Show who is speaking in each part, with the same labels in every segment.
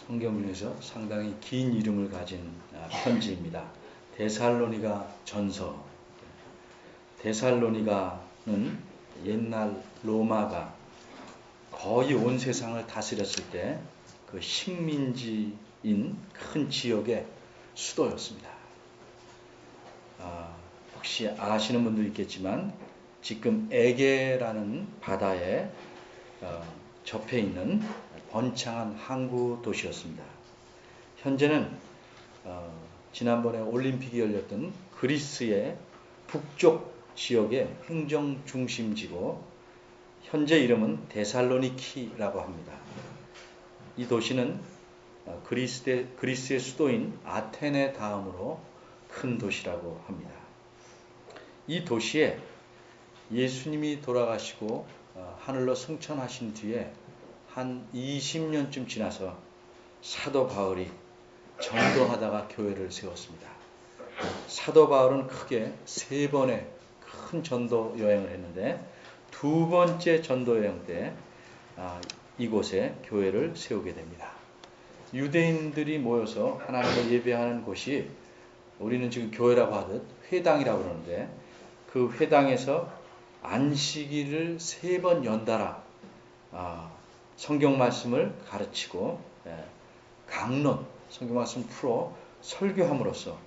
Speaker 1: 성경 중에서 상당히 긴 이름을 가진 편지입니다. 데살로니가 전서. 데살로니가는 옛날 로마가 거의 온 세상을 다스렸을 때 그 식민지인 큰 지역의 수도였습니다. 혹시 아시는 분도 있겠지만 지금 에게라는 바다에 접해 있는 번창한 항구 도시였습니다. 현재는 지난번에 올림픽이 열렸던 그리스의 북쪽 지역의 행정 중심지고 현재 이름은 데살로니키라고 합니다. 이 도시는 그리스의 수도인 아테네 다음으로 큰 도시라고 합니다. 이 도시에 예수님이 돌아가시고 하늘로 승천하신 뒤에 한 20년쯤 지나서 사도 바울이 전도하다가 교회를 세웠습니다. 사도 바울은 크게 3번의 큰 전도 여행을 했는데 2번째 전도 여행 때 이곳에 교회를 세우게 됩니다. 유대인들이 모여서 하나님을 예배하는 곳이 우리는 지금 교회라고 하듯 회당이라고 그러는데 그 회당에서 안식일을 3번 연달아 성경 말씀을 가르치고 강론, 성경 말씀 풀어 설교함으로써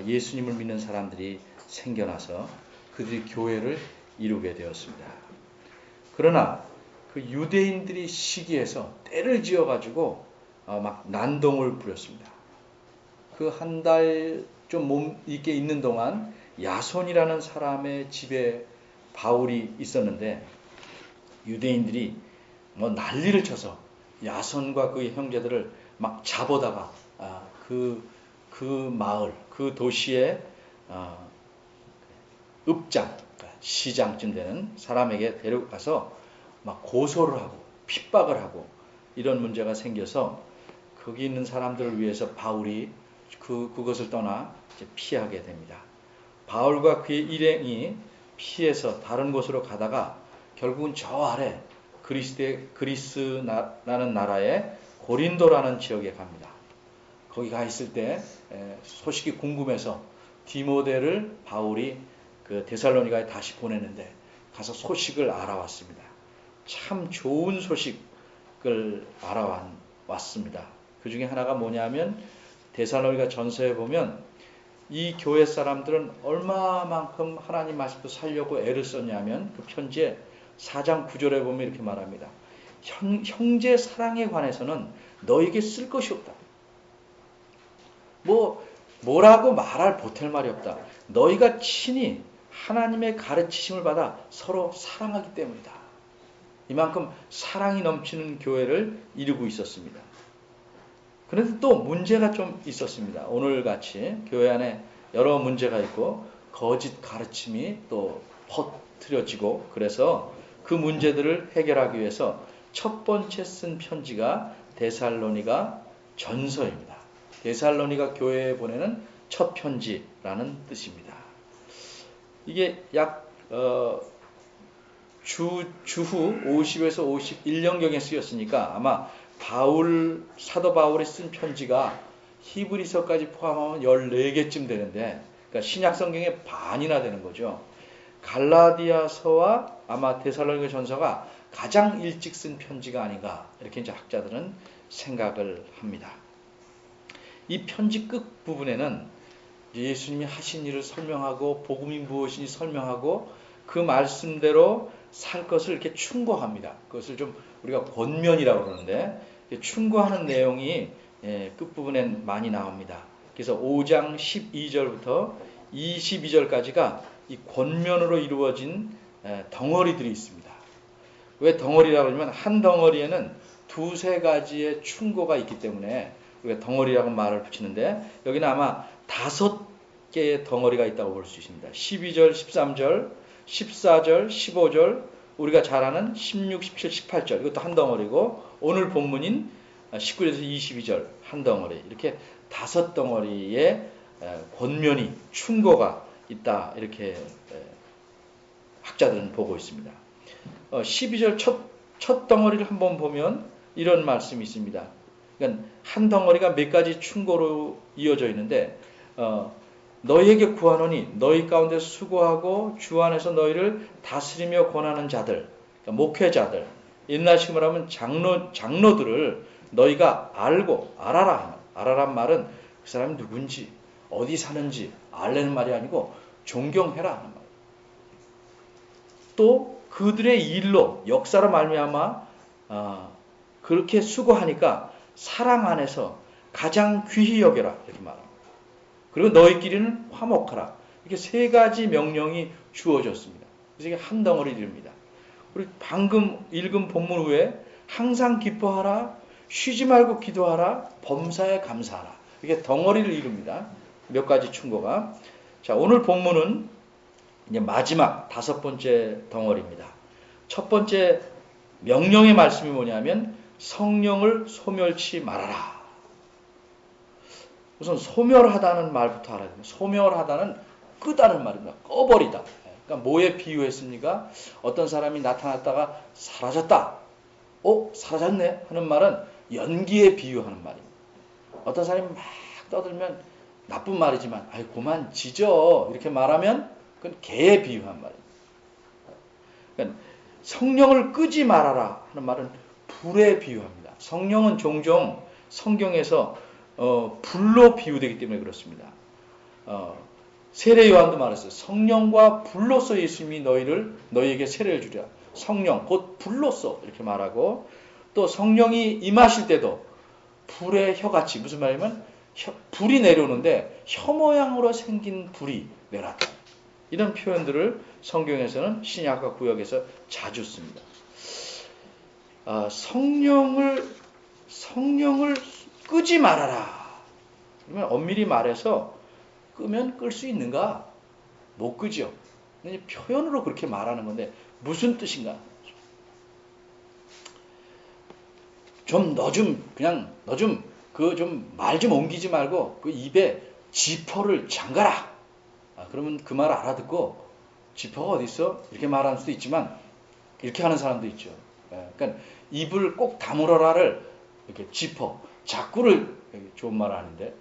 Speaker 1: 예수님을 믿는 사람들이 생겨나서 그들이 교회를 이루게 되었습니다. 그러나 그 유대인들이 시기해서 때를 지어가지고 막 난동을 부렸습니다. 그 한 달 좀 몸 있게 있는 동안 야손이라는 사람의 집에 바울이 있었는데 유대인들이 난리를 쳐서 야손과 그의 형제들을 막 잡아다가 그 마을, 그 도시의 읍장, 시장쯤 되는 사람에게 데려가서 막 고소를 하고 핍박을 하고 이런 문제가 생겨서 거기 있는 사람들을 위해서 바울이 그것을 떠나 이제 피하게 됩니다. 바울과 그의 일행이 피해서 다른 곳으로 가다가 결국은 저 아래 그리스라는 나라의 고린도라는 지역에 갑니다. 거기 가 있을 때 소식이 궁금해서 디모데를 바울이 그 데살로니가에 다시 보냈는데 가서 소식을 알아왔습니다. 참 좋은 소식을 알아왔습니다. 그 중에 하나가 뭐냐면 데살로니가 전서에 보면 이 교회 사람들은 얼마만큼 하나님 말씀도 살려고 애를 썼냐면 그 편지에 4장 9절에 보면 이렇게 말합니다. 형제 사랑에 관해서는 너에게 쓸 것이 없다. 뭐라고 말할 보탤 말이 없다. 너희가 친히 하나님의 가르치심을 받아 서로 사랑하기 때문이다. 이만큼 사랑이 넘치는 교회를 이루고 있었습니다. 그런데 또 문제가 좀 있었습니다. 오늘같이 교회 안에 여러 문제가 있고 거짓 가르침이 또 퍼뜨려지고 그래서 그 문제들을 해결하기 위해서 첫 번째 쓴 편지가 데살로니가 전서입니다. 데살로니가 교회에 보내는 첫 편지라는 뜻입니다. 이게 약 주후 50에서 51년경에 쓰였으니까 아마 사도 바울이 쓴 편지가 히브리서까지 포함하면 14개쯤 되는데 그러니까 신약 성경의 반이나 되는 거죠. 갈라디아서와 아마 데살로니가 전서가 가장 일찍 쓴 편지가 아닌가 이렇게 이제 학자들은 생각을 합니다. 이 편지 끝 부분에는 예수님이 하신 일을 설명하고 복음이 무엇인지 설명하고 그 말씀대로 살 것을 이렇게 충고합니다. 그것을 좀 우리가 권면이라고 그러는데 충고하는 내용이 끝부분엔 많이 나옵니다. 그래서 5장 12절부터 22절까지가 이 권면으로 이루어진 덩어리들이 있습니다. 왜 덩어리라고 하냐면 한 덩어리에는 2-3가지의 충고가 있기 때문에 우리가 덩어리라고 말을 붙이는데 여기는 아마 5개의 덩어리가 있다고 볼 수 있습니다. 12절, 13절, 14절, 15절, 우리가 잘 아는 16, 17, 18절 이것도 한 덩어리고 오늘 본문인 19절에서 22절 한 덩어리 이렇게 5덩어리의 권면이 충고가 있다 이렇게 학자들은 보고 있습니다. 12절 첫 덩어리를 한번 보면 이런 말씀이 있습니다. 그러니까 한 덩어리가 몇 가지 충고로 이어져 있는데 너희에게 구하노니 너희 가운데 수고하고 주 안에서 너희를 다스리며 권하는 자들, 그러니까 목회자들, 옛날식으로 하면 장로들을 너희가 알고 알아라. 알아란 말은 그 사람이 누군지 어디 사는지 알라는 말이 아니고 존경해라 하는 말. 또 그들의 일로 역사로 말미암아 그렇게 수고하니까 사랑 안에서 가장 귀히 여겨라 이렇게 말합니다. 그리고 너희끼리는 화목하라. 이렇게 세 가지 명령이 주어졌습니다. 그래서 이게 한 덩어리를 이룹니다. 우리 방금 읽은 본문 후에 항상 기뻐하라, 쉬지 말고 기도하라, 범사에 감사하라. 이게 덩어리를 이룹니다. 몇 가지 충고가. 자, 오늘 본문은 이제 마지막 5번째 덩어리입니다. 첫 번째 명령의 말씀이 뭐냐면 성령을 소멸치 말아라. 우선 소멸하다는 말부터 알아야 됩니다. 소멸하다는 끄다는 말입니다. 꺼버리다. 그러니까 뭐에 비유했습니까? 어떤 사람이 나타났다가 사라졌다. 사라졌네 하는 말은 연기에 비유하는 말입니다. 어떤 사람이 막 떠들면 나쁜 말이지만 아이 그만 지져 이렇게 말하면 그건 개에 비유한 말입니다. 그러니까 성령을 끄지 말아라 하는 말은 불에 비유합니다. 성령은 종종 성경에서 불로 비유되기 때문에 그렇습니다. 세례 요한도 말했어요. 성령과 불로서 예수님이 너희에게 세례를 주랴. 성령 곧 불로서 이렇게 말하고 또 성령이 임하실 때도 불의 혀같이 무슨 말이냐면 불이 내려오는데 혀 모양으로 생긴 불이 내려왔다. 이런 표현들을 성경에서는 신약과 구약에서 자주 씁니다. 성령을 끄지 말아라. 그러면 엄밀히 말해서 끄면 끌 수 있는가? 못 끄죠. 표현으로 그렇게 말하는 건데 무슨 뜻인가? 너 좀 말 좀 옮기지 말고 그 입에 지퍼를 잠가라. 그러면 그 말 알아듣고 지퍼가 어디 있어? 이렇게 말하는 수도 있지만 이렇게 하는 사람도 있죠. 그러니까 입을 꼭 다물어라를 이렇게 지퍼, 자꾸를 좋은 말 하는데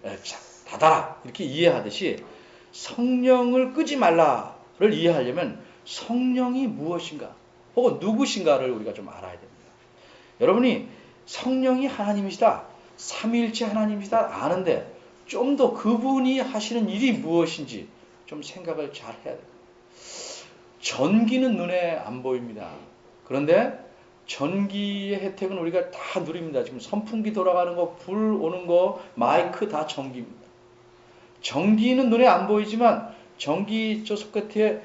Speaker 1: 닫아라 이렇게 이해하듯이 성령을 끄지 말라를 이해하려면 성령이 무엇인가 혹은 누구신가를 우리가 좀 알아야 됩니다. 여러분이 성령이 하나님이시다, 삼위일체 하나님이시다 아는데 좀 더 그분이 하시는 일이 무엇인지 좀 생각을 잘 해야 됩니다. 전기는 눈에 안 보입니다. 그런데 전기의 혜택은 우리가 다 누립니다. 지금 선풍기 돌아가는 거, 불 오는 거, 마이크 다 전기입니다. 전기는 눈에 안 보이지만 전기 저 손끝에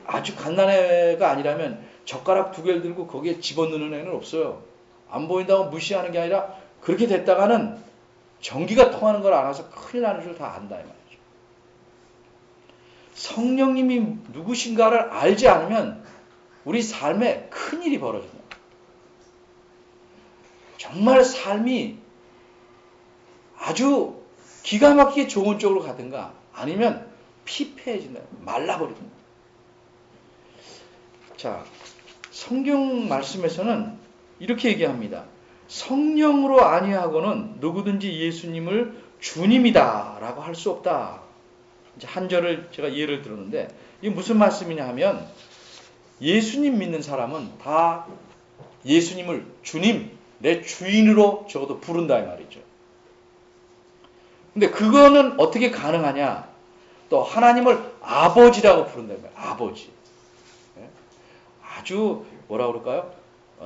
Speaker 1: 아주 갓난 애가 아니라면 젓가락 2개를 들고 거기에 집어넣는 애는 없어요. 안 보인다고 무시하는 게 아니라 그렇게 됐다가는 전기가 통하는 걸 알아서 큰일 나는 줄 다 안다 이 말이죠. 성령님이 누구신가를 알지 않으면 우리 삶에 큰일이 벌어집니다. 정말 삶이 아주 기가 막히게 좋은 쪽으로 가든가 아니면 피폐해진다. 말라버립니다. 자, 성경 말씀에서는 이렇게 얘기합니다. 성령으로 아니하고는 누구든지 예수님을 주님이다 라고 할 수 없다. 이제 한 절을 제가 예를 들었는데 이게 무슨 말씀이냐 하면 예수님 믿는 사람은 다 예수님을 주님, 내 주인으로 적어도 부른다 이 말이죠. 근데 그거는 어떻게 가능하냐? 또 하나님을 아버지라고 부른다 이 말이에요. 아버지. 아주 뭐라 그럴까요?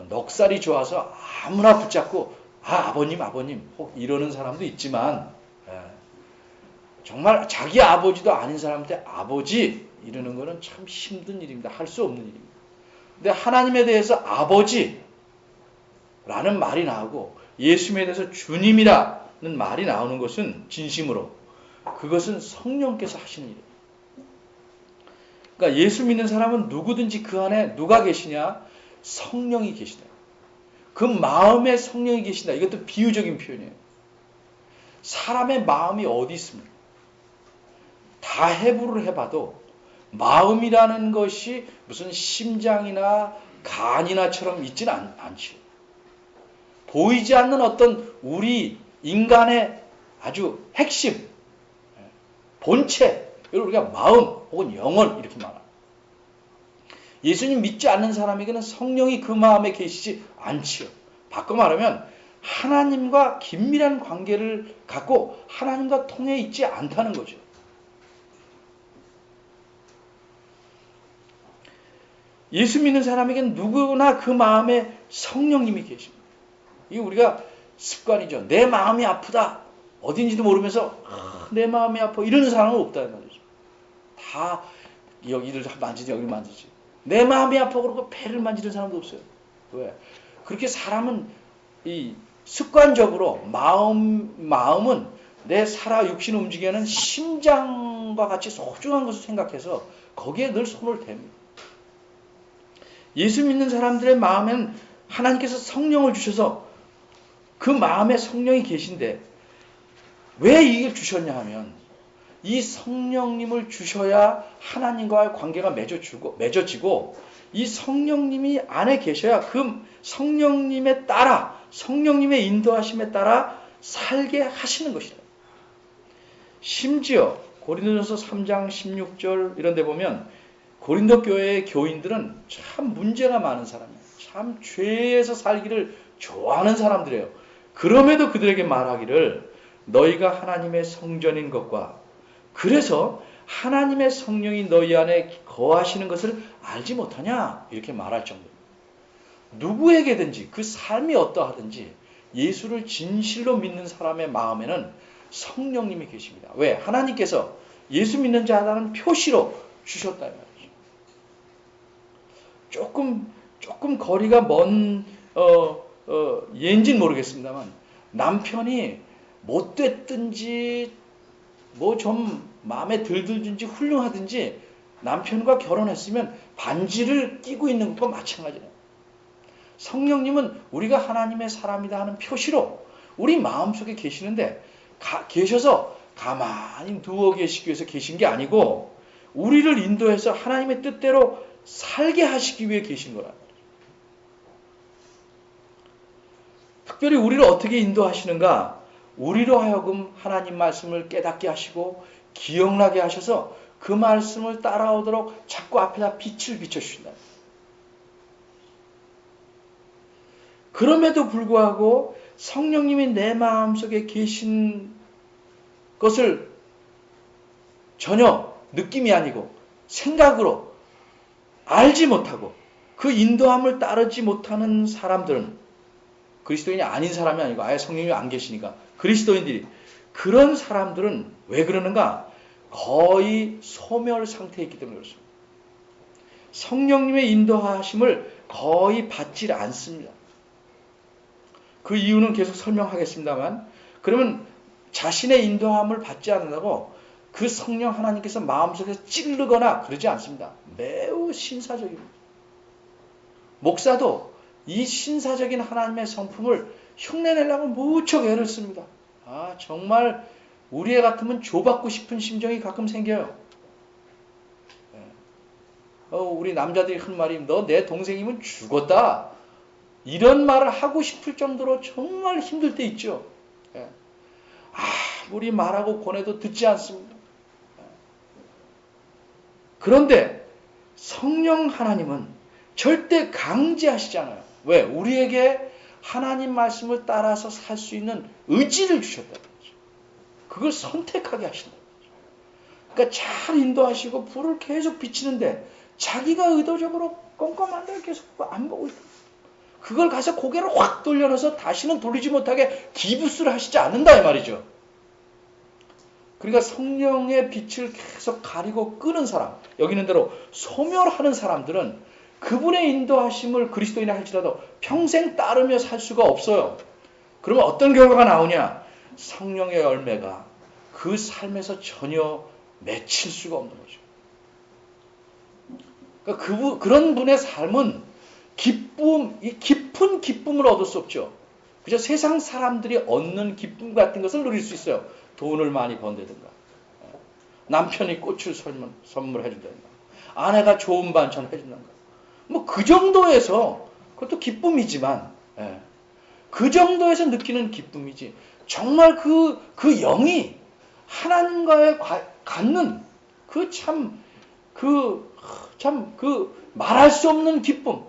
Speaker 1: 넉살이 좋아서 아무나 붙잡고 아버님 혹 이러는 사람도 있지만 정말 자기 아버지도 아닌 사람한테 아버지 이러는 거는 참 힘든 일입니다. 할 수 없는 일입니다. 근데 하나님에 대해서 아버지라는 말이 나오고 예수님에 대해서 주님이라는 말이 나오는 것은 진심으로 그것은 성령께서 하시는 일이에요. 그러니까 예수 믿는 사람은 누구든지 그 안에 누가 계시냐? 성령이 계시다. 그 마음에 성령이 계신다. 이것도 비유적인 표현이에요. 사람의 마음이 어디 있습니까? 다 해부를 해봐도 마음이라는 것이 무슨 심장이나 간이나처럼 있지는 않죠. 보이지 않는 어떤 우리 인간의 아주 핵심, 본체, 이걸 우리가 마음 혹은 영혼 이렇게 말합니다. 예수님 믿지 않는 사람에게는 성령이 그 마음에 계시지 않지요. 바꿔 말하면 하나님과 긴밀한 관계를 갖고 하나님과 통해 있지 않다는 거죠. 예수 믿는 사람에게는 누구나 그 마음에 성령님이 계십니다. 이게 우리가 습관이죠. 내 마음이 아프다. 어딘지도 모르면서 내 마음이 아파. 이러는 사람은 없다 말이죠. 다 여기를 만지지 여기를 만지지. 내 마음이 아파 그러고 배를 만지는 사람도 없어요. 왜? 그렇게 사람은 이 습관적으로 마음은 내 살아 육신 움직이는 심장과 같이 소중한 것을 생각해서 거기에 늘 손을 댑니다. 예수 믿는 사람들의 마음에는 하나님께서 성령을 주셔서 그 마음에 성령이 계신데 왜 이걸 주셨냐 하면 이 성령님을 주셔야 하나님과의 관계가 맺어지고 이 성령님이 안에 계셔야 그 성령님에 따라 성령님의 인도하심에 따라 살게 하시는 것이다. 심지어 고린도전서 3장 16절 이런 데 보면 고린도 교회의 교인들은 참 문제가 많은 사람이에요. 참 죄에서 살기를 좋아하는 사람들이에요. 그럼에도 그들에게 말하기를 너희가 하나님의 성전인 것과 그래서 하나님의 성령이 너희 안에 거하시는 것을 알지 못하냐 이렇게 말할 정도입니다. 누구에게든지 그 삶이 어떠하든지 예수를 진실로 믿는 사람의 마음에는 성령님이 계십니다. 왜? 하나님께서 예수 믿는 자라는 표시로 주셨다 이 말이죠. 조금 거리가 먼 예인지는 모르겠습니다만 남편이 못됐든지 뭐 좀 마음에 들든지 훌륭하든지 남편과 결혼했으면 반지를 끼고 있는 것과 마찬가지예요. 성령님은 우리가 하나님의 사람이다 하는 표시로 우리 마음속에 계시는데 계셔서 가만히 누워 계시기 위해서 계신 게 아니고 우리를 인도해서 하나님의 뜻대로 살게 하시기 위해 계신 거란 말이에요. 특별히 우리를 어떻게 인도하시는가? 우리로 하여금 하나님 말씀을 깨닫게 하시고 기억나게 하셔서 그 말씀을 따라오도록 자꾸 앞에다 빛을 비춰주신다. 그럼에도 불구하고 성령님이 내 마음속에 계신 것을 전혀 느낌이 아니고 생각으로 알지 못하고 그 인도함을 따르지 못하는 사람들은 그리스도인이 아닌 사람이 아니고 아예 성령님이 안 계시니까 그리스도인들이 그런 사람들은 왜 그러는가? 거의 소멸 상태에 있기 때문에 그렇습니다. 성령님의 인도하심을 거의 받지 않습니다. 그 이유는 계속 설명하겠습니다만 그러면 자신의 인도함을 받지 않는다고 그 성령 하나님께서 마음속에서 찌르거나 그러지 않습니다. 매우 신사적입니다. 목사도 이 신사적인 하나님의 성품을 흉내내려고 무척 애를 씁니다. 정말 우리 애 같으면 조받고 싶은 심정이 가끔 생겨요. 우리 남자들이 한 말이 너 내 동생이면 죽었다. 이런 말을 하고 싶을 정도로 정말 힘들 때 있죠. 우리 말하고 권해도 듣지 않습니다. 그런데 성령 하나님은 절대 강제하시지 않아요. 왜? 우리에게 하나님 말씀을 따라서 살 수 있는 의지를 주셨다는 거죠. 그걸 선택하게 하신다는 거죠. 그러니까 잘 인도하시고 불을 계속 비치는데 자기가 의도적으로 껌껌한 데를 계속 안 보고 있다. 그걸 가서 고개를 확 돌려놔서 다시는 돌리지 못하게 기부스를 하시지 않는다 이 말이죠. 그러니까 성령의 빛을 계속 가리고 끄는 사람, 여기 있는 대로 소멸하는 사람들은 그분의 인도하심을 그리스도인이 할지라도 평생 따르며 살 수가 없어요. 그러면 어떤 결과가 나오냐? 성령의 열매가 그 삶에서 전혀 맺힐 수가 없는 거죠. 그러니까 그런 분의 삶은 깊은 기쁨을 얻을 수 없죠. 그저 세상 사람들이 얻는 기쁨 같은 것을 누릴 수 있어요. 돈을 많이 번다든가, 남편이 꽃을 선물해준다든가, 아내가 좋은 반찬 해준다든가. 뭐 그 정도에서 그것도 기쁨이지만 그 정도에서 느끼는 기쁨이지. 정말 그 영이 하나님과의 갖는 말할 수 없는 기쁨,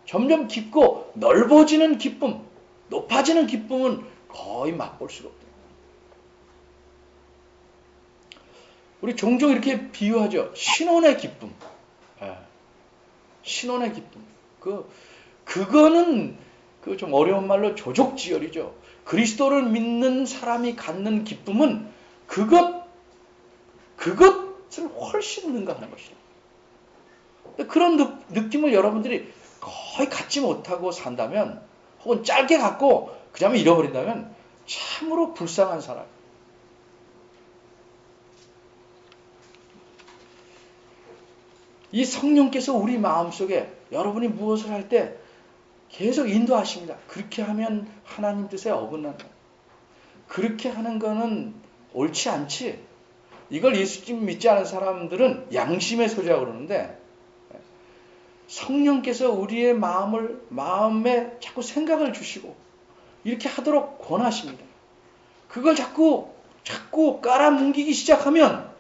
Speaker 1: 점점 깊고 넓어지는 기쁨, 높아지는 기쁨은 거의 맛볼 수가 없다. 우리 종종 이렇게 비유하죠. 신혼의 기쁨. 신혼의 기쁨. 그거는 좀 어려운 말로 조족지열이죠. 그리스도를 믿는 사람이 갖는 기쁨은 그것을 훨씬 능가하는 것이죠. 그런 느낌을 여러분들이 거의 갖지 못하고 산다면, 혹은 짧게 갖고 그 다음에 잃어버린다면 참으로 불쌍한 사람. 이 성령께서 우리 마음속에 여러분이 무엇을 할 때 계속 인도하십니다. 그렇게 하면 하나님 뜻에 어긋난다. 그렇게 하는 거는 옳지 않지. 이걸 예수님 믿지 않은 사람들은 양심의 소리라고 그러는데, 성령께서 우리의 마음에 자꾸 생각을 주시고 이렇게 하도록 권하십니다. 그걸 자꾸 깔아뭉개기 시작하면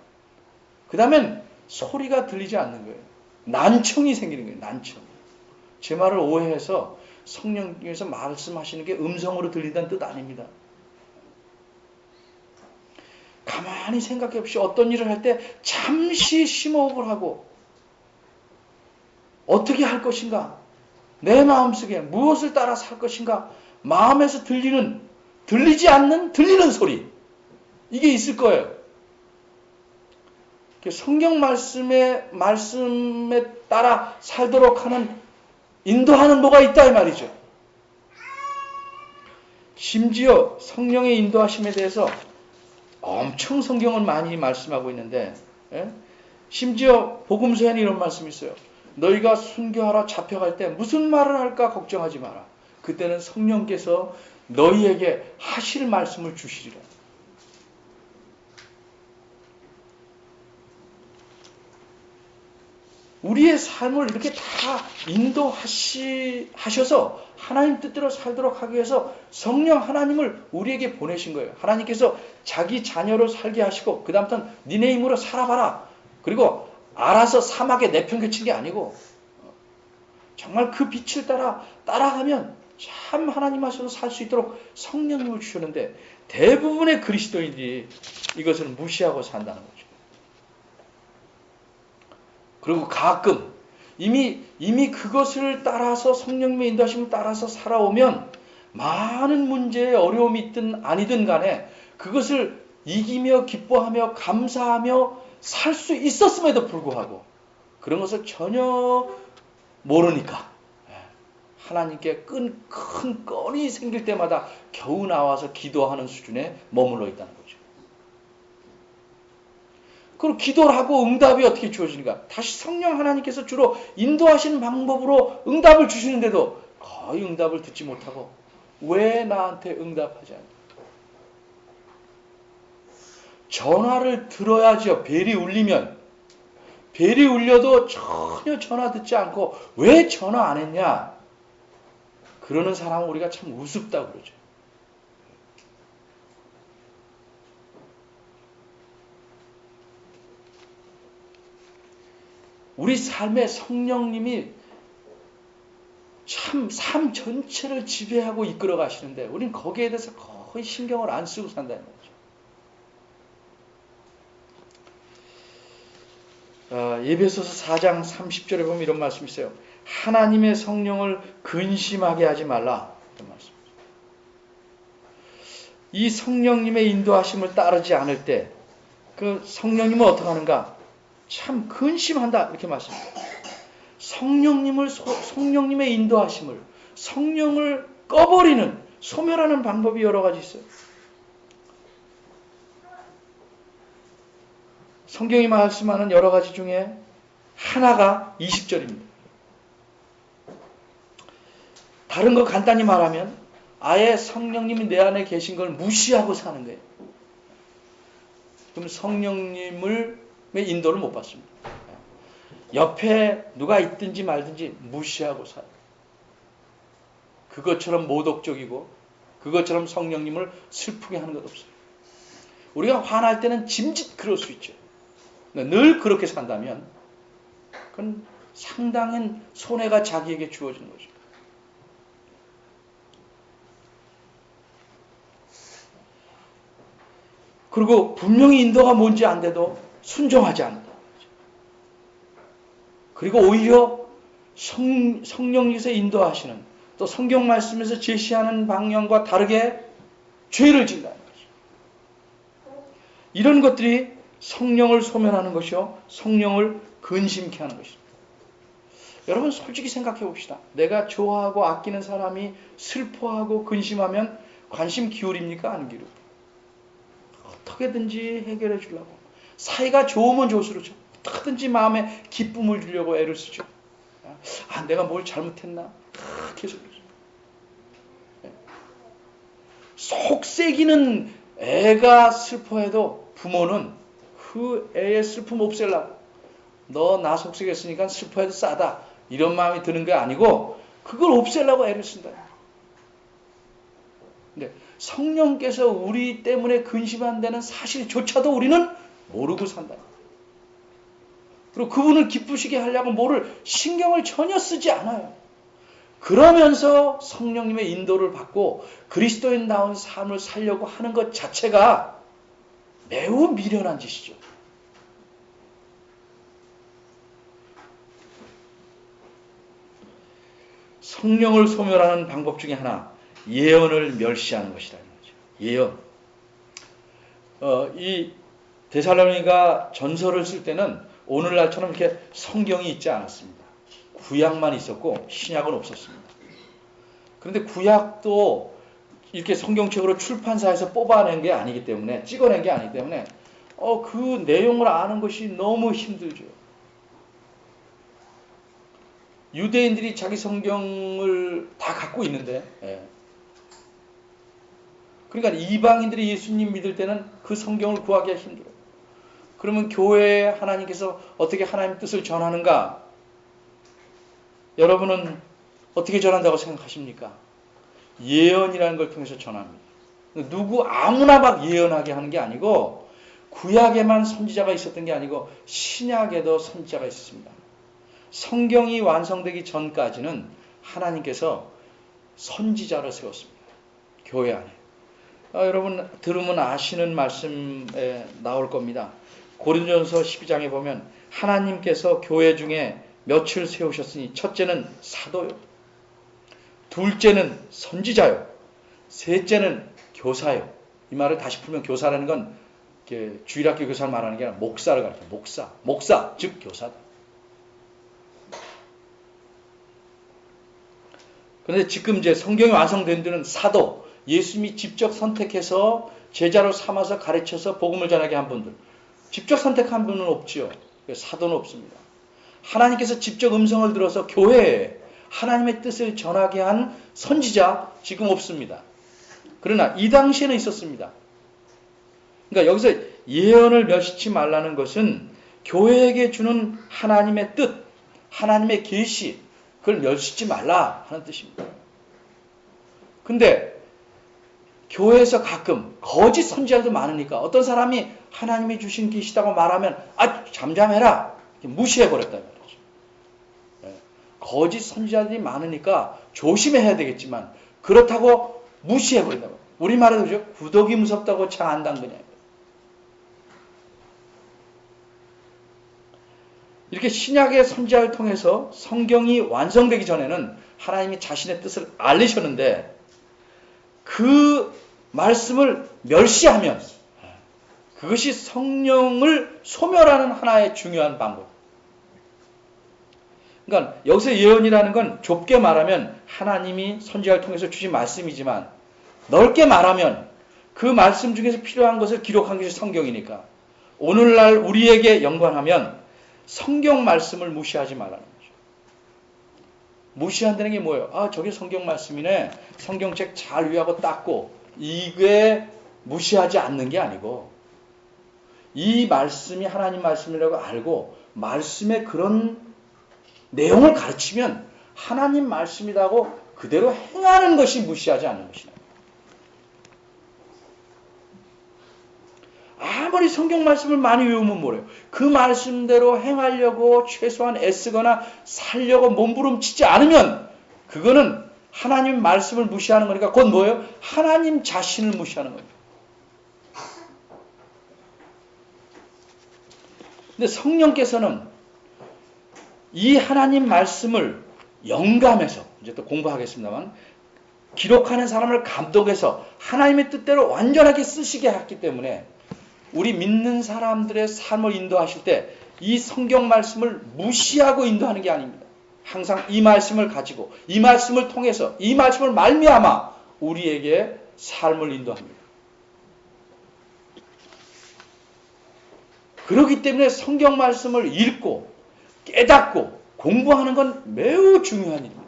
Speaker 1: 그 다음엔 소리가 들리지 않는 거예요. 난청이 생기는 거예요. 난청. 제 말을 오해해서 성령님께서 말씀하시는 게 음성으로 들린다는 뜻 아닙니다. 가만히 생각해 보시오. 어떤 일을 할 때 잠시 심호흡을 하고 어떻게 할 것인가? 내 마음속에 무엇을 따라서 할 것인가? 마음에서 들리지 않는 들리는 소리. 이게 있을 거예요. 성경 말씀에 따라 살도록 하는 인도하는 뭐가 있다 이 말이죠. 심지어 성령의 인도하심에 대해서 엄청 성경은 많이 말씀하고 있는데, 심지어 복음서에는 이런 말씀이 있어요. 너희가 순교하러 잡혀갈 때 무슨 말을 할까 걱정하지 마라. 그때는 성령께서 너희에게 하실 말씀을 주시리라. 우리의 삶을 이렇게 다 인도하셔서 하나님 뜻대로 살도록 하기 위해서 성령 하나님을 우리에게 보내신 거예요. 하나님께서 자기 자녀로 살게 하시고 그 다음부터는 니네 힘으로 살아봐라. 그리고 알아서 사막에 내팽개친 게 아니고 정말 그 빛을 따라가면 참 하나님 하셔서 살 수 있도록 성령님을 주셨는데, 대부분의 그리스도인들이 이것을 무시하고 산다는 거죠. 그리고 가끔 이미 그것을 따라서 성령님의 인도하심을 따라서 살아오면 많은 문제에 어려움이 있든 아니든 간에 그것을 이기며 기뻐하며 감사하며 살 수 있었음에도 불구하고 그런 것을 전혀 모르니까 하나님께 큰 건이 생길 때마다 겨우 나와서 기도하는 수준에 머물러 있다는 거죠. 그리고 기도를 하고 응답이 어떻게 주어지는가? 다시 성령 하나님께서 주로 인도하시는 방법으로 응답을 주시는데도 거의 응답을 듣지 못하고 왜 나한테 응답하지 않냐? 전화를 들어야죠. 벨이 울리면. 벨이 울려도 전혀 전화 듣지 않고 왜 전화 안 했냐? 그러는 사람은 우리가 참 우습다고 그러죠. 우리 삶의 성령님이 참 삶 전체를 지배하고 이끌어 가시는데 우리는 거기에 대해서 거의 신경을 안 쓰고 산다는 거죠. 에베소서 4장 30절에 보면 이런 말씀이 있어요. 하나님의 성령을 근심하게 하지 말라. 이런 말씀이죠. 이 성령님의 인도하심을 따르지 않을 때 그 성령님은 어떻게 하는가? 참 근심한다 이렇게 말씀합니다. 성령님의 인도하심을 성령을 꺼버리는 소멸하는 방법이 여러 가지 있어요. 성경이 말씀하는 여러 가지 중에 하나가 20절입니다. 다른 거 간단히 말하면 아예 성령님이 내 안에 계신 걸 무시하고 사는 거예요. 그럼 성령님의 인도를 못 받습니다. 옆에 누가 있든지 말든지 무시하고 살아요. 그것처럼 모독적이고 그것처럼 성령님을 슬프게 하는 것 없어요. 우리가 화날 때는 짐짓 그럴 수 있죠. 늘 그렇게 산다면 그건 상당한 손해가 자기에게 주어지는 거죠. 그리고 분명히 인도가 뭔지 안돼도 순종하지 않는다. 그리고 오히려 성령님께서 인도하시는 또 성경 말씀에서 제시하는 방향과 다르게 죄를 짓는다는 거죠. 이런 것들이 성령을 소멸하는 것이요, 성령을 근심케 하는 것입니다. 여러분 솔직히 생각해 봅시다. 내가 좋아하고 아끼는 사람이 슬퍼하고 근심하면 관심 기울입니까? 안 기울입니까? 어떻게든지 해결해 주려고. 사이가 좋으면 좋을수록 어떻게든지 마음에 기쁨을 주려고 애를 쓰죠. 아, 내가 뭘 잘못했나? 계속 그러죠. 속색이는 애가 슬퍼해도 부모는 그 애의 슬픔 없애려고, 너 나 속색했으니까 슬퍼해도 싸다, 이런 마음이 드는 게 아니고 그걸 없애려고 애를 쓴다. 근데 성령께서 우리 때문에 근심한다는 사실조차도 우리는 모르고 산다. 그리고 그분을 기쁘시게 하려고 뭐를 신경을 전혀 쓰지 않아요. 그러면서 성령님의 인도를 받고 그리스도인다운 삶을 살려고 하는 것 자체가 매우 미련한 짓이죠. 성령을 소멸하는 방법 중에 하나, 예언을 멸시하는 것이라는 거죠. 예언. 이 데살로니가 전서를 쓸 때는 오늘날처럼 이렇게 성경이 있지 않았습니다. 구약만 있었고 신약은 없었습니다. 그런데 구약도 이렇게 성경책으로 출판사에서 뽑아낸 게 아니기 때문에, 찍어낸 게 아니기 때문에 그 내용을 아는 것이 너무 힘들죠. 유대인들이 자기 성경을 다 갖고 있는데, 그러니까 이방인들이 예수님 믿을 때는 그 성경을 구하기가 힘들어요. 그러면 교회에 하나님께서 어떻게 하나님의 뜻을 전하는가? 여러분은 어떻게 전한다고 생각하십니까? 예언이라는 걸 통해서 전합니다. 누구 아무나 막 예언하게 하는 게 아니고, 구약에만 선지자가 있었던 게 아니고 신약에도 선지자가 있었습니다. 성경이 완성되기 전까지는 하나님께서 선지자를 세웠습니다. 교회 안에. 여러분 들으면 아시는 말씀에 나올 겁니다. 고린도전서 12장에 보면 하나님께서 교회 중에 몇을 세우셨으니 첫째는 사도요, 둘째는 선지자요, 셋째는 교사요. 이 말을 다시 풀면 교사라는 건 주일학교 교사를 말하는 게 아니라 목사를 가리켜요. 목사 즉 교사다. 그런데 지금 이제 성경이 완성된 데는 사도, 예수님이 직접 선택해서 제자로 삼아서 가르쳐서 복음을 전하게 한 분들, 직접 선택한 분은 없지요. 사도는 없습니다. 하나님께서 직접 음성을 들어서 교회에 하나님의 뜻을 전하게 한 선지자 지금 없습니다. 그러나 이 당시에는 있었습니다. 그러니까 여기서 예언을 멸시치 말라는 것은 교회에게 주는 하나님의 뜻, 하나님의 계시, 그걸 멸시치 말라 하는 뜻입니다. 근데 교회에서 가끔 거짓 선지자도 많으니까 어떤 사람이 하나님이 주신 계시다고 말하면 잠잠해라, 무시해버렸다 말이죠. 거짓 선지자들이 많으니까 조심해야 되겠지만 그렇다고 무시해버린다. 우리말에도 그죠? 구더기 무섭다고 차 안 담그냐. 이렇게 신약의 선지자를 통해서 성경이 완성되기 전에는 하나님이 자신의 뜻을 알리셨는데 그 말씀을 멸시하면 그것이 성령을 소멸하는 하나의 중요한 방법. 그러니까 여기서 예언이라는 건 좁게 말하면 하나님이 선지자를 통해서 주신 말씀이지만 넓게 말하면 그 말씀 중에서 필요한 것을 기록한 것이 성경이니까 오늘날 우리에게 연관하면 성경 말씀을 무시하지 말라는 거죠. 무시한다는 게 뭐예요? 저게 성경 말씀이네. 성경책 잘 위하고 닦고, 이게 무시하지 않는 게 아니고 이 말씀이 하나님 말씀이라고 알고 말씀의 그런 내용을 가르치면 하나님 말씀이라고 그대로 행하는 것이 무시하지 않는 것이다. 아무리 성경 말씀을 많이 외우면 뭐래요? 그 말씀대로 행하려고 최소한 애쓰거나 살려고 몸부림치지 않으면 그거는 하나님 말씀을 무시하는 거니까 그건 뭐예요? 하나님 자신을 무시하는 거예요. 근데 성령께서는 이 하나님 말씀을 영감해서 이제 또 공부하겠습니다만 기록하는 사람을 감독해서 하나님의 뜻대로 완전하게 쓰시게 했기 때문에 우리 믿는 사람들의 삶을 인도하실 때 이 성경 말씀을 무시하고 인도하는 게 아닙니다. 항상 이 말씀을 가지고 이 말씀을 통해서 이 말씀을 말미암아 우리에게 삶을 인도합니다. 그렇기 때문에 성경 말씀을 읽고 깨닫고 공부하는 건 매우 중요한 일입니다.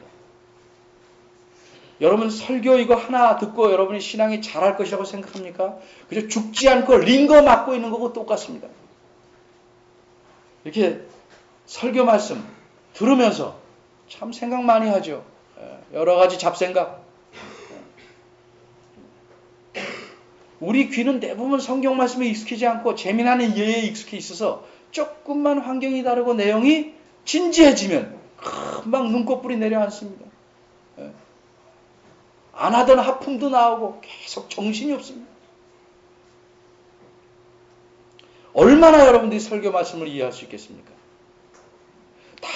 Speaker 1: 여러분 설교 이거 하나 듣고 여러분이 신앙이 잘할 것이라고 생각합니까? 그저 죽지 않고 링거 맞고 있는 거고 똑같습니다. 이렇게 설교 말씀 들으면서 참 생각 많이 하죠. 여러 가지 잡생각. 우리 귀는 대부분 성경 말씀에 익숙하지 않고 재미나는 예에 익숙해 있어서 조금만 환경이 다르고 내용이 진지해지면 금방 눈꺼풀이 내려앉습니다. 안 하던 하품도 나오고 계속 정신이 없습니다. 얼마나 여러분들이 설교 말씀을 이해할 수 있겠습니까? 다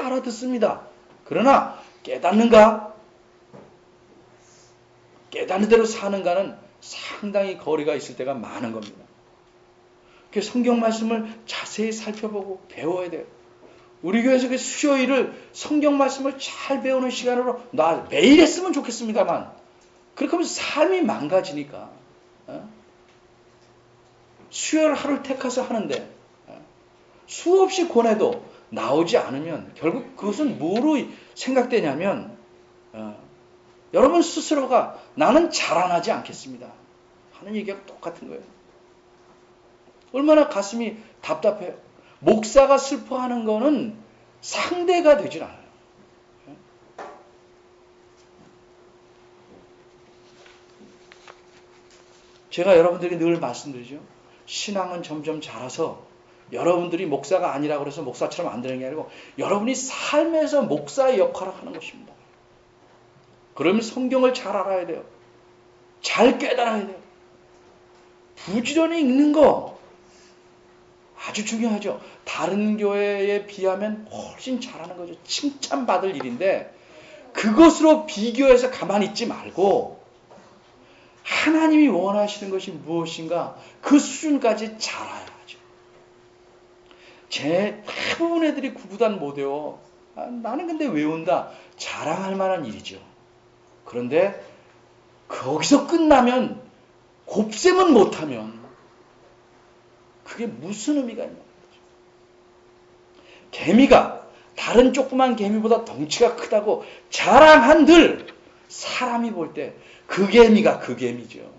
Speaker 1: 알아듣습니다. 그러나 깨닫는가? 깨닫는 대로 사는가는 상당히 거리가 있을 때가 많은 겁니다. 그래서 성경 말씀을 자세히 살펴보고 배워야 돼요. 우리 교회에서 그 수요일을 성경 말씀을 잘 배우는 시간으로 매일 했으면 좋겠습니다만 그렇게 하면 삶이 망가지니까 수요일 하루를 택해서 하는데 수없이 권해도 나오지 않으면 결국 그것은 뭐로 생각되냐면 여러분 스스로가 나는 자라나지 않겠습니다 하는 얘기가 똑같은 거예요. 얼마나 가슴이 답답해요. 목사가 슬퍼하는 거는 상대가 되질 않아요. 제가 여러분들에게 늘 말씀드리죠. 신앙은 점점 자라서 여러분들이 목사가 아니라고 해서 목사처럼 안 되는 게 아니고 여러분이 삶에서 목사의 역할을 하는 것입니다. 그러면 성경을 잘 알아야 돼요. 잘 깨달아야 돼요. 부지런히 읽는 거 아주 중요하죠. 다른 교회에 비하면 훨씬 잘하는 거죠. 칭찬받을 일인데 그것으로 비교해서 가만히 있지 말고 하나님이 원하시는 것이 무엇인가 그 수준까지 자라야 하죠. 제 대부분 애들이 구구단 못 외워. 나는 근데 외운다. 자랑할 만한 일이죠. 그런데 거기서 끝나면 곱셈은 못하면 그게 무슨 의미가 있냐. 개미가 다른 조그만 개미보다 덩치가 크다고 자랑한들 사람이 볼 때 그 개미가 그 개미죠.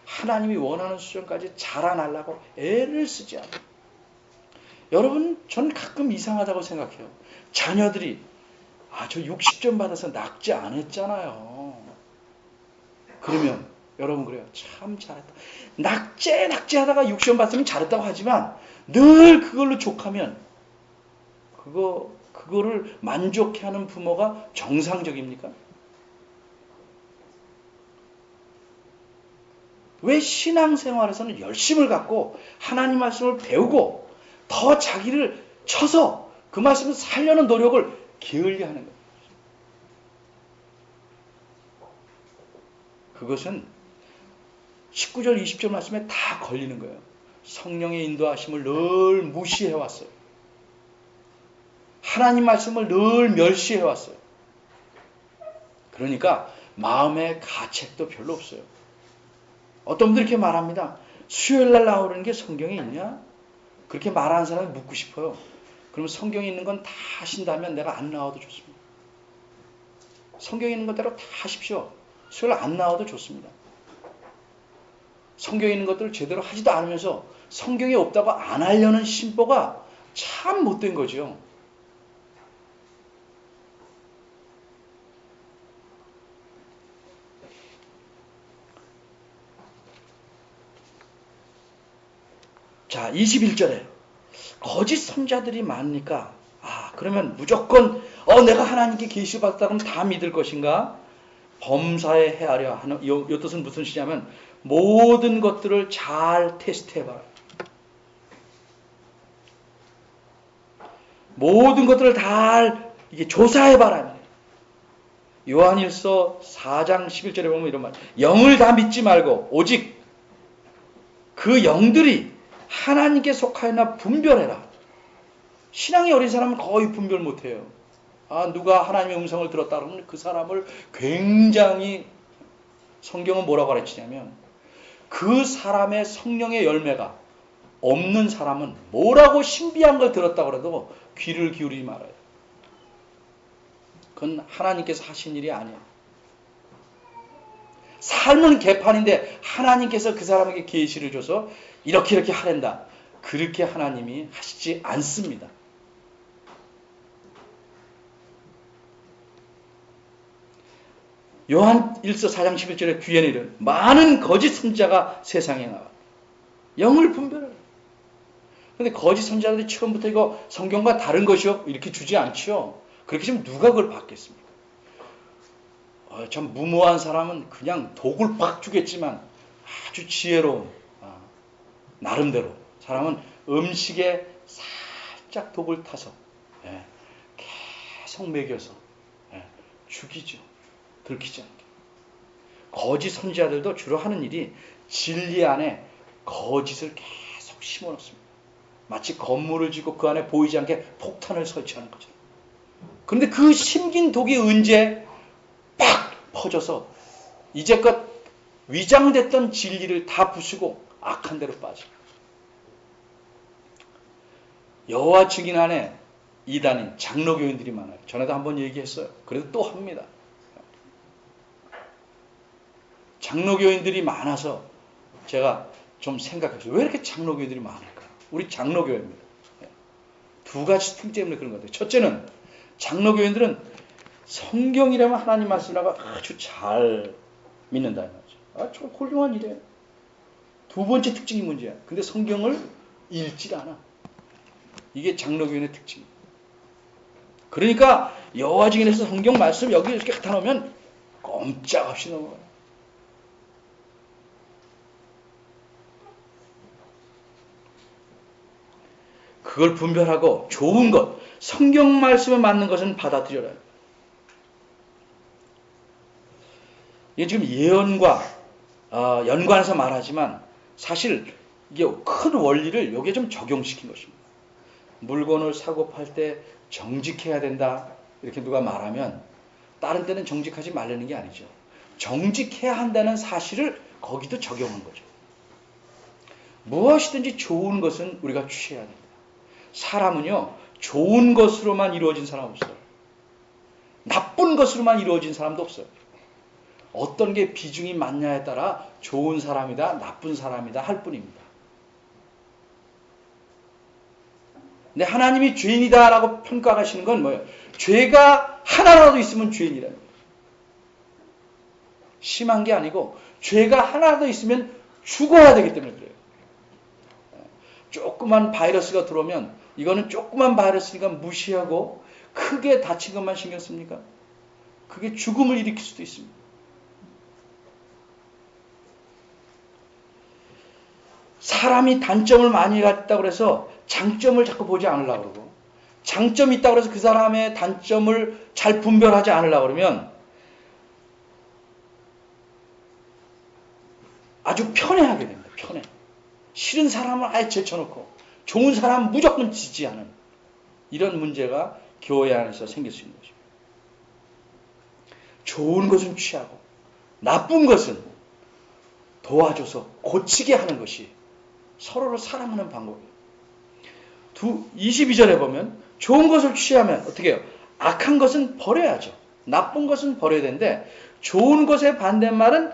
Speaker 1: 하나님이 원하는 수준까지 자라나려고 애를 쓰지 않아요. 여러분 저는 가끔 이상하다고 생각해요. 자녀들이 저 60점 받아서 낙제 안 했잖아요. 그러면 여러분 그래요. 참 잘했다. 낙제 하다가 60점 받으면 잘했다고 하지만 늘 그걸로 족하면 그거를 만족해하는 부모가 정상적입니까? 왜 신앙생활에서는 열심을 갖고 하나님 말씀을 배우고 더 자기를 쳐서 그 말씀을 살려는 노력을 게을리하는 거예요. 그것은 19절 20절 말씀에 다 걸리는 거예요. 성령의 인도하심을 늘 무시해왔어요. 하나님 말씀을 늘 멸시해왔어요. 그러니까 마음의 가책도 별로 없어요. 어떤 분들이 이렇게 말합니다. 수요일날 나오는 게 성경에 있냐? 그렇게 말하는 사람이 묻고 싶어요. 그러면 성경에 있는 건 다 하신다면 내가 안 나와도 좋습니다. 성경에 있는 것대로 다 하십시오. 수요일 안 나와도 좋습니다. 성경에 있는 것들을 제대로 하지도 않으면서 성경에 없다고 안 하려는 심보가 참 못된 거죠. 자, 21절에 거짓 선자들이 많으니까 그러면 무조건 내가 하나님께 계시를 받았다 그러면 다 믿을 것인가? 범사에 헤아려 하는 이 뜻은 무슨 뜻이냐면 모든 것들을 잘 테스트해봐라. 모든 것들을 다 이게 조사해봐라. 요한일서 4장 11절에 보면 이런 말, 영을 다 믿지 말고 오직 그 영들이 하나님께 속하였나 분별해라. 신앙이 어린 사람은 거의 분별 못해요. 누가 하나님의 음성을 들었다 그러면 그 사람을 굉장히, 성경은 뭐라고 가르치냐면 그 사람의 성령의 열매가 없는 사람은 뭐라고 신비한 걸 들었다고 해도 귀를 기울이지 말아요. 그건 하나님께서 하신 일이 아니에요. 삶은 개판인데 하나님께서 그 사람에게 계시를 줘서 이렇게 하란다. 그렇게 하나님이 하시지 않습니다. 요한 1서 4장 11절에 뒤에는 이런 많은 거짓 선자가 세상에 나와 영을 분별해요. 그런데 거짓 선자들이 처음부터 이거 성경과 다른 것이요 이렇게 주지 않죠. 그렇게 지금 누가 그걸 받겠습니까? 참 무모한 사람은 그냥 독을 팍 주겠지만 아주 지혜로운 나름대로 사람은 음식에 살짝 독을 타서 계속 먹여서 죽이죠. 들키지 않게. 거짓 선지자들도 주로 하는 일이 진리 안에 거짓을 계속 심어놓습니다. 마치 건물을 짓고 그 안에 보이지 않게 폭탄을 설치하는 거죠. 그런데 그 심긴 독이 언제 팍 퍼져서 이제껏 위장됐던 진리를 다 부수고 악한 데로 빠져요. 여호와 증인 안에 이단인 장로교인들이 많아요. 전에도 한번 얘기했어요. 그래도 또 합니다. 장로교인들이 많아서 제가 좀 생각했어요. 왜 이렇게 장로교인들이 많을까? 우리 장로교회입니다. 두 가지 특징 때문에 그런 것 같아요. 첫째는 장로교인들은 성경이라면 하나님 말씀이라고 아주 잘 믿는다는 거죠. 저 훌륭한 일이에요. 두 번째 특징이 문제야. 근데 성경을 읽지 않아. 이게 장로교인의 특징이에요. 그러니까 여호와 증인에서 성경 말씀 여기 이렇게 갖다 놓으면 꼼짝없이 넘어가요. 그걸 분별하고 좋은 것, 성경 말씀에 맞는 것은 받아들여라. 이게 지금 예언과 연관해서 말하지만 사실 이게 큰 원리를 여기에 좀 적용시킨 것입니다. 물건을 사고 팔 때 정직해야 된다 이렇게 누가 말하면 다른 때는 정직하지 말라는 게 아니죠. 정직해야 한다는 사실을 거기도 적용한 거죠. 무엇이든지 좋은 것은 우리가 취해야 됩니다. 사람은요, 좋은 것으로만 이루어진 사람 없어요. 나쁜 것으로만 이루어진 사람도 없어요. 어떤 게 비중이 많냐에 따라 좋은 사람이다, 나쁜 사람이다 할 뿐입니다. 근데 하나님이 죄인이다 라고 평가하시는 건 뭐예요? 죄가 하나라도 있으면 죄인이라는 거예요. 심한 게 아니고 죄가 하나라도 있으면 죽어야 되기 때문에 그래요. 조그만 바이러스가 들어오면 이거는 조그만 바이러스니까 무시하고 크게 다친 것만 신경 씁니까? 그게 죽음을 일으킬 수도 있습니다. 사람이 단점을 많이 갖다고 해서 장점을 자꾸 보지 않으려고 그러고 장점이 있다고 해서 그 사람의 단점을 잘 분별하지 않으려고 그러면 아주 편애하게 됩니다. 편애. 싫은 사람을 아예 제쳐놓고 좋은 사람은 무조건 지지하는 이런 문제가 교회 안에서 생길 수 있는 거죠. 좋은 것은 취하고 나쁜 것은 도와줘서 고치게 하는 것이 서로를 사랑하는 방법이에요. 22절에 보면 좋은 것을 취하면 어떻게 해요? 악한 것은 버려야죠. 나쁜 것은 버려야 되는데 좋은 것의 반대말은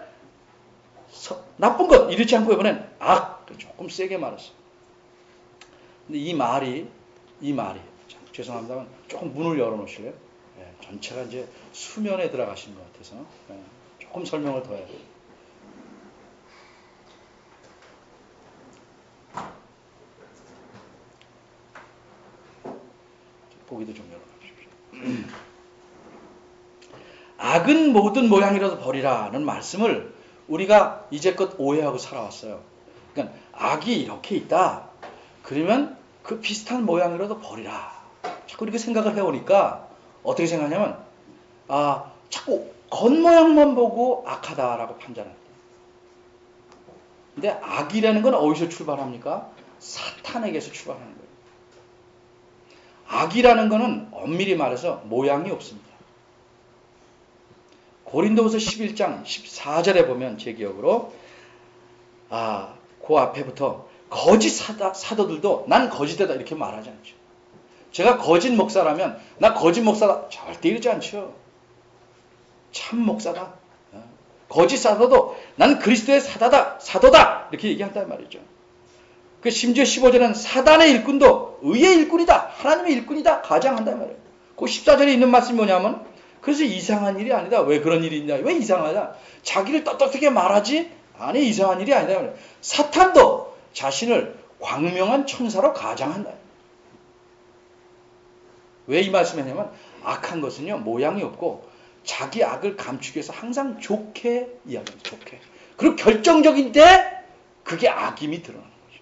Speaker 1: 나쁜 것 이렇지 않고 이번엔 악 조금 세게 말했어요. 근데 이 말이 죄송합니다만 조금 문을 열어놓으실래요? 전체가 이제 수면에 들어가신 것 같아서 조금 설명을 더 해야 돼요. 보기도 좀 열어보십시오. 악은 모든 모양이라도 버리라는 말씀을 우리가 이제껏 오해하고 살아왔어요. 그러니까 악이 이렇게 있다. 그러면 그 비슷한 모양이라도 버리라. 자꾸 이렇게 생각을 해오니까 어떻게 생각하냐면 자꾸 겉모양만 보고 악하다라고 판단해요. 근데 악이라는 건 어디서 출발합니까? 사탄에게서 출발하는 거예요. 악이라는 거는 엄밀히 말해서 모양이 없습니다. 고린도후서 11장 14절에 보면 제 기억으로 그 앞에부터 거짓 사도들도 난 거짓되다 이렇게 말하지 않죠. 제가 거짓 목사라면 나 거짓 목사다 절대 이러지 않죠. 참 목사다. 거짓 사도도 난 그리스도의 사도다 이렇게 얘기한단 말이죠. 그 심지어 15절은 사단의 일꾼도 의의 일꾼이다. 하나님의 일꾼이다. 가장한단 말이에요. 그 14절에 있는 말씀이 뭐냐면 그래서 이상한 일이 아니다. 왜 그런 일이 있냐. 왜 이상하냐. 자기를 떳떳하게 말하지 아니 이상한 일이 아니다. 사탄도 자신을 광명한 천사로 가장한다. 왜 이 말씀을 하냐면 악한 것은요 모양이 없고 자기 악을 감추기 위해서 항상 좋게 이야기합니다. 좋게. 그리고 결정적인데 그게 악임이 드러나는 거죠.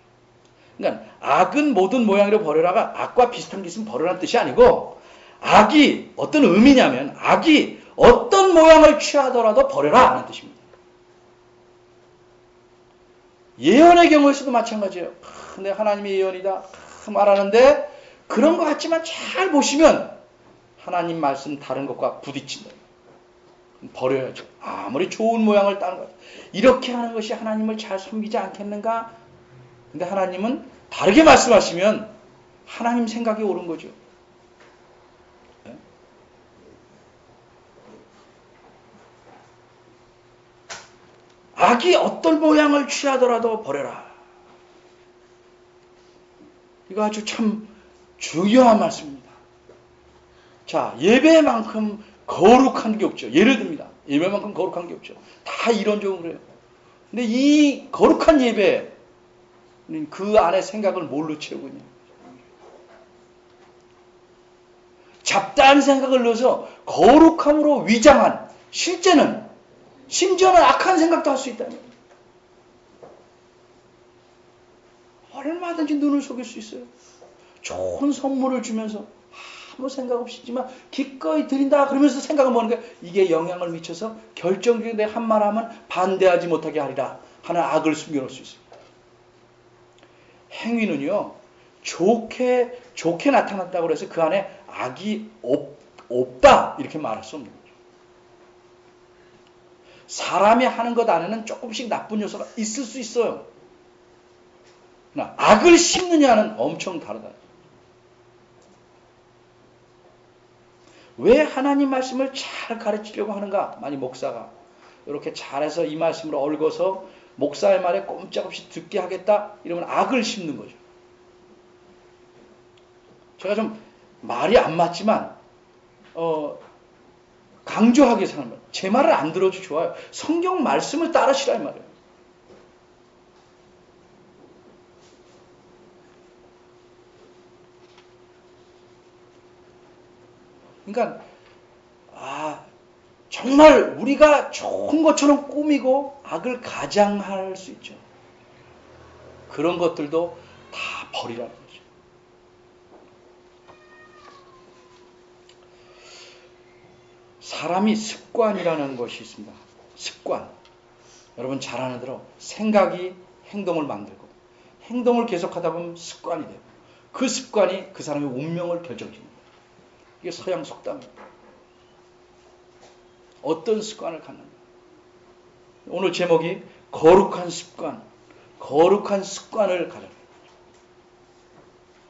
Speaker 1: 그러니까 악은 모든 모양으로 버려라가 악과 비슷한 게 있으면 버려라는 뜻이 아니고 악이 어떤 의미냐면 악이 어떤 모양을 취하더라도 버려라 하는 뜻입니다. 예언의 경우에서도 마찬가지예요. 근데 하나님의 예언이다 말하는데 그런 것 같지만 잘 보시면 하나님 말씀 다른 것과 부딪힌다. 버려야죠. 아무리 좋은 모양을 따는 것. 이렇게 하는 것이 하나님을 잘 섬기지 않겠는가? 근데 하나님은 다르게 말씀하시면 하나님 생각이 옳은 거죠. 악이 어떤 모양을 취하더라도 버려라. 이거 아주 참 중요한 말씀입니다. 자, 예배만큼 거룩한 게 없죠. 예를 듭니다. 예배만큼 거룩한 게 없죠. 다 이론적으로 그래요. 근데 이 거룩한 예배, 그 안에 생각을 뭘로 채우고 있냐. 잡다한 생각을 넣어서 거룩함으로 위장한, 심지어는 악한 생각도 할 수 있다는 거예요. 얼마든지 눈을 속일 수 있어요. 좋은 선물을 주면서 아무 생각 없이지만 기꺼이 드린다 그러면서 생각을 모으는 게 이게 영향을 미쳐서 결정적인 내 한 말 하면 반대하지 못하게 하리라 하는 악을 숨겨놓을 수 있습니다. 행위는요 좋게 나타났다고 해서 그 안에 악이 없다 이렇게 말할 수 없는 거죠. 사람이 하는 것 안에는 조금씩 나쁜 요소가 있을 수 있어요. 그러나 악을 심느냐는 엄청 다르다. 왜 하나님 말씀을 잘 가르치려고 하는가? 만약 목사가 이렇게 잘해서 이 말씀을 얽어서 목사의 말에 꼼짝없이 듣게 하겠다 이러면 악을 심는 거죠. 제가 좀 말이 안 맞지만 강조하게 사는 거예요. 제 말을 안 들어도 좋아요. 성경 말씀을 따르시라 이 말이에요. 그러니까 정말 우리가 좋은 것처럼 꾸미고 악을 가장할 수 있죠. 그런 것들도 다 버리라는 거죠. 사람이 습관이라는 것이 있습니다. 습관. 여러분 잘 아는 대로 생각이 행동을 만들고 행동을 계속하다 보면 습관이 돼요. 그 습관이 그 사람의 운명을 결정짓니다. 이게 서양 속담입니다. 어떤 습관을 갖는가. 오늘 제목이 거룩한 습관을 가져라.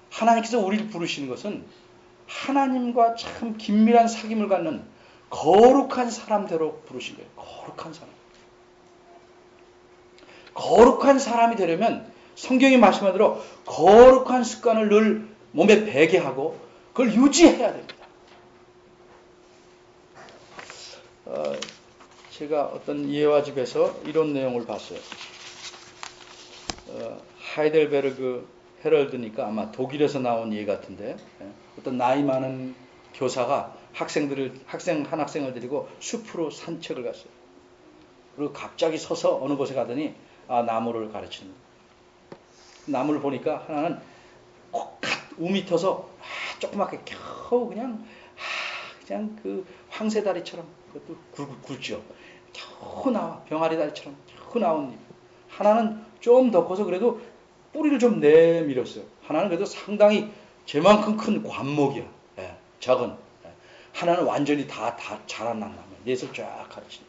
Speaker 1: 하나님께서 우리를 부르시는 것은 하나님과 참 긴밀한 사귐을 갖는 거룩한 사람대로 부르신 거예요. 거룩한 사람. 거룩한 사람이 되려면 성경이 말씀한 대로 거룩한 습관을 늘 몸에 배게 하고 그걸 유지해야 됩니다. 제가 어떤 예화집에서 이런 내용을 봤어요. 하이델베르그 헤럴드니까 아마 독일에서 나온 예 같은데, 어떤 나이 많은 교사가 한 학생을 데리고 숲으로 산책을 갔어요. 그리고 갑자기 서서 어느 곳에 가더니 나무를 가르치는 거예요. 나무를 보니까 하나는 콕 5m서 조그맣게 겨우 그냥 그 황새다리처럼, 그것도 굵죠. 겨우 나와, 병아리 다리처럼 겨우 나온 잎. 하나는 좀 더 커서 그래도 뿌리를 좀 내밀었어요. 하나는 그래도 상당히 제만큼 큰 관목이야. 예, 작은. 예. 하나는 완전히 다 자라난 나무야. 넷을 쫙 가르치는.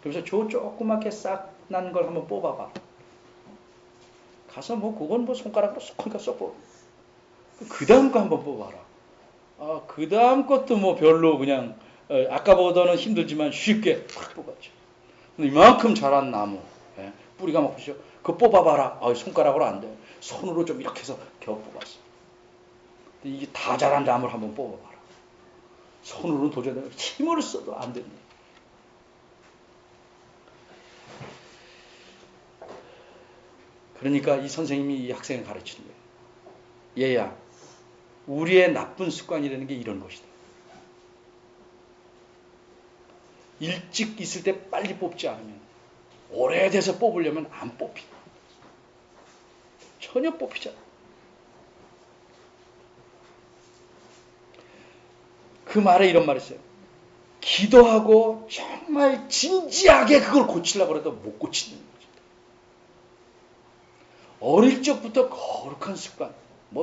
Speaker 1: 그래서 저 조그맣게 싹 난 걸 한번 뽑아봐. 가서 그건 손가락으로 쏙 뽑아. 그 다음 거 한번 뽑아라. 그 다음 것도 별로 그냥, 아까보다는 힘들지만 쉽게 팍 뽑았죠. 이만큼 자란 나무, 예, 뿌리가 그죠? 그거 뽑아봐라. 손가락으로 안 돼. 손으로 좀 이렇게 해서 겨우 뽑았어. 이게 다 자란 나무를 한번 뽑아봐라. 손으로는 도저히 힘을 써도 안 됩니다. 그러니까 이 선생님이 이 학생을 가르치는 거예요. 얘야, 우리의 나쁜 습관이라는 게 이런 것이다. 일찍 있을 때 빨리 뽑지 않으면, 오래돼서 뽑으려면 안 뽑힌다. 전혀 뽑히지 않아. 그 말에 이런 말이 있어요. 기도하고 정말 진지하게 그걸 고치려고 해도 못 고치는 거죠. 어릴 적부터 거룩한 습관,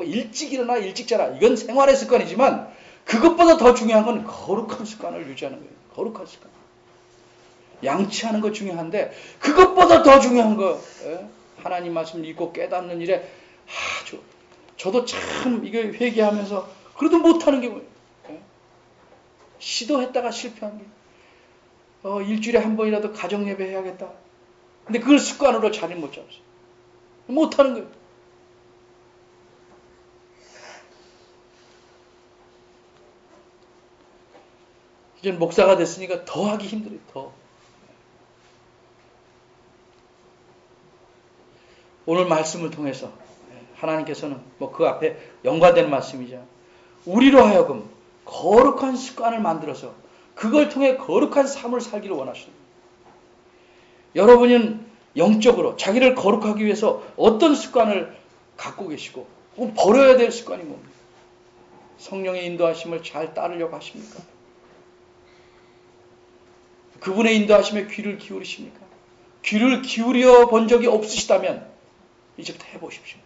Speaker 1: 일찍 일어나 일찍 자라, 이건 생활의 습관이지만 그것보다 더 중요한 건 거룩한 습관을 유지하는 거예요. 거룩한 습관. 양치하는 거 중요한데 그것보다 더 중요한 거, 하나님 말씀 읽고 깨닫는 일에 저도 참 이게 회개하면서 그래도 못하는 게 뭐예요? 시도했다가 실패한 게, 일주일에 한 번이라도 가정예배 해야겠다. 근데 그걸 습관으로 자리 못 잡았어. 못하는 거예요. 이제 목사가 됐으니까 더 하기 힘들어요. 더. 오늘 말씀을 통해서 하나님께서는 그 앞에 연관되는 말씀이죠. 우리로 하여금 거룩한 습관을 만들어서 그걸 통해 거룩한 삶을 살기를 원하십니다. 여러분은 영적으로 자기를 거룩하기 위해서 어떤 습관을 갖고 계시고 버려야 될 습관이 뭡니까? 성령의 인도하심을 잘 따르려고 하십니까? 그분의 인도하심에 귀를 기울이십니까? 귀를 기울여 본 적이 없으시다면 이제부터 해보십시오.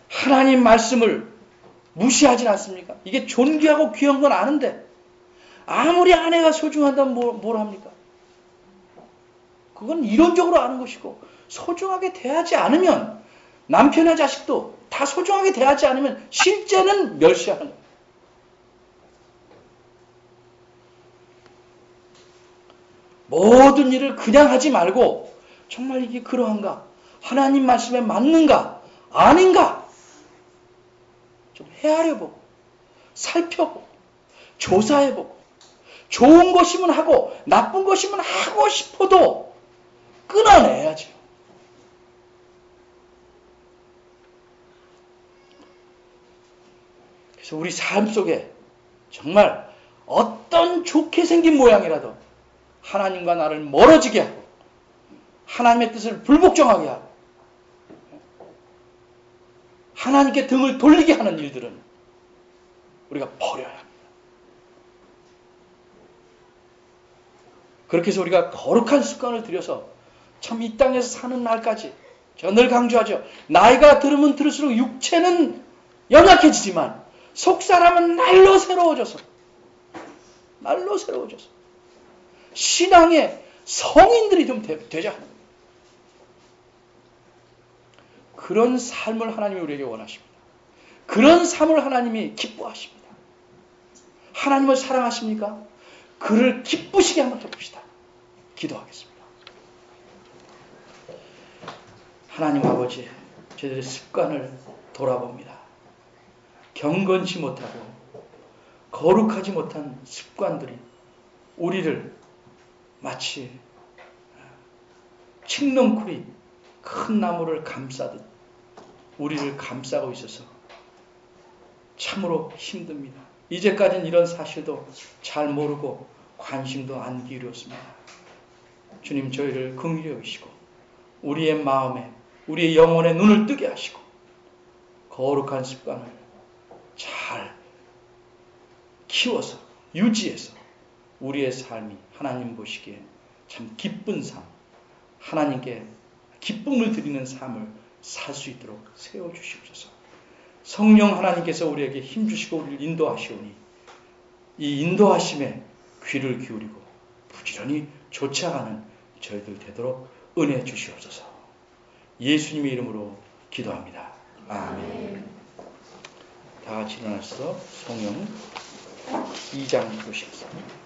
Speaker 1: 하나님 말씀을 무시하진 않습니까? 이게 존귀하고 귀한 건 아는데 아무리 아내가 소중하다면 뭘 합니까? 그건 이론적으로 아는 것이고, 소중하게 대하지 않으면 남편과 자식도 다 소중하게 대하지 않으면 실제는 멸시하는 거예요. 모든 일을 그냥 하지 말고 정말 이게 그러한가? 하나님 말씀에 맞는가? 아닌가? 좀 헤아려보고 살펴보고 조사해보고 좋은 것이면 하고 나쁜 것이면 하고 싶어도 끊어내야죠. 그래서 우리 삶 속에 정말 어떤 좋게 생긴 모양이라도 하나님과 나를 멀어지게 하고 하나님의 뜻을 불복종하게 하고 하나님께 등을 돌리게 하는 일들은 우리가 버려야 합니다. 그렇게 해서 우리가 거룩한 습관을 들여서 참 이 땅에서 사는 날까지, 제가 늘 강조하죠. 나이가 들으면 들을수록 육체는 연약해지지만 속사람은 날로 새로워져서 신앙의 성인들이 좀 되자 하는 거예요. 그런 삶을 하나님이 우리에게 원하십니다. 그런 삶을 하나님이 기뻐하십니다. 하나님을 사랑하십니까? 그를 기쁘시게 한번 해봅시다. 기도하겠습니다. 하나님 아버지, 저희들의 습관을 돌아봅니다. 경건치 못하고 거룩하지 못한 습관들이 우리를 마치 칡넝쿨이 큰 나무를 감싸듯 우리를 감싸고 있어서 참으로 힘듭니다. 이제까지는 이런 사실도 잘 모르고 관심도 안 기울였습니다. 주님, 저희를 긍휼히 여기시고 우리의 마음에, 우리의 영혼에 눈을 뜨게 하시고 거룩한 습관을 잘 키워서 유지해서 우리의 삶이 하나님 보시기에 참 기쁜 삶, 하나님께 기쁨을 드리는 삶을 살 수 있도록 세워주시옵소서. 성령 하나님께서 우리에게 힘주시고 우리를 인도하시오니 이 인도하심에 귀를 기울이고 부지런히 쫓아가는 저희들 되도록 은혜 주시옵소서. 예수님의 이름으로 기도합니다. 아멘. 다 같이 일어나서 성령 2장 보시겠습니다.